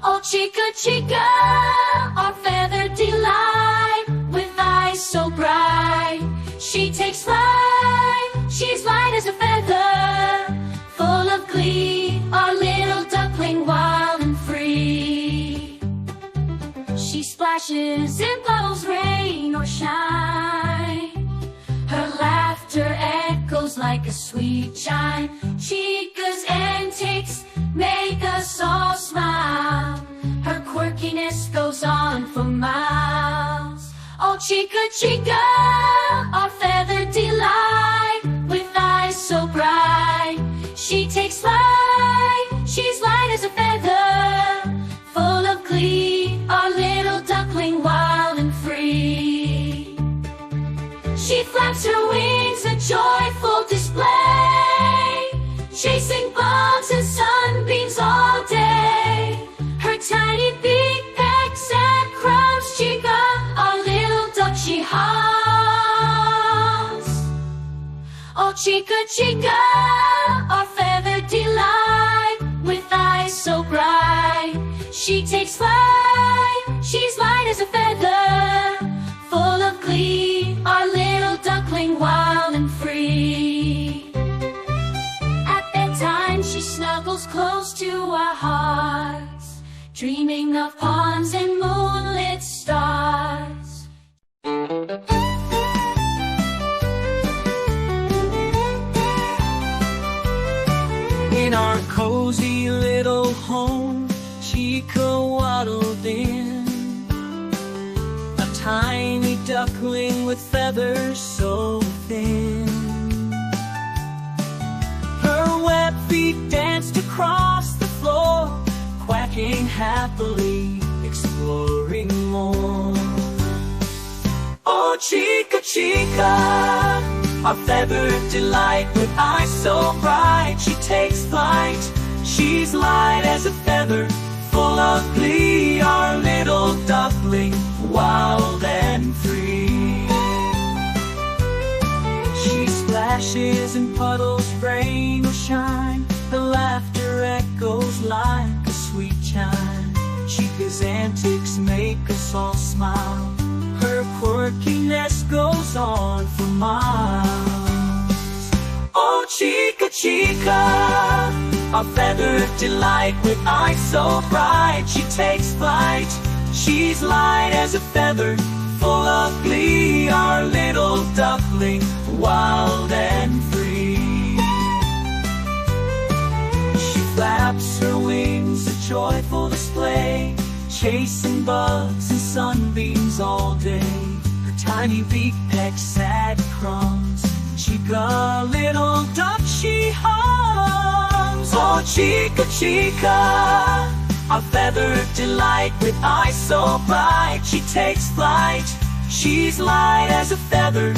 Oh, chica, chica, our feathered delight, with eyes so bright. She takes flight, she's light as a feather, full of glee, our little duckling, wild and free. She splashes in puddles, rain or shine. Her laughter echoes like a sweet chime. Chica's antics make us all smile. Her quirkiness goes on for miles. Oh, chica, chica, our feathered delight, with eyes so bright. She takes flight, she's light as a feather, full of glee, our little duckling, wild and free. She flaps her wings, a joyful display, chasing bugs and sunbeams all day. Her tiny beak pecks at crumbs, Chica, our little duck, she hums. Oh, chica, chica, our feathered delight, with eyes so bright. She takes flight, she's light as a feather, full of glee, our little duckling, wild and free. At bedtime she snuggles close to our hearts, dreaming of ponds and moonlit stars. In our cozy little home, Chica waddled in, a tiny duckling with feathers so thin. Her web feet danced across the floor, quacking happily, exploring more. Oh, Chica, Chica, our feathered delight, with eyes so bright. She takes flight, she's light as a feather, full of glee, our little duckling, wild and free. She splashes in puddles, rain or shine. Her laughter echoes like a sweet chime. Chica's antics make us all smile. Her quirkiness goes on for miles. Oh, Chica, Chica, our feathered delight, with eyes so bright. She takes flight, she's light as a feather, full of glee, our little duckling, wild and free. She flaps her wings, a joyful display, chasing bugs and sunbeams all day. Her tiny beak pecks at crumbs, Chica, little duck, she hums. Oh, Chica, Chica, our feathered delight, with eyes so bright. She takes flight, she's light as a feather,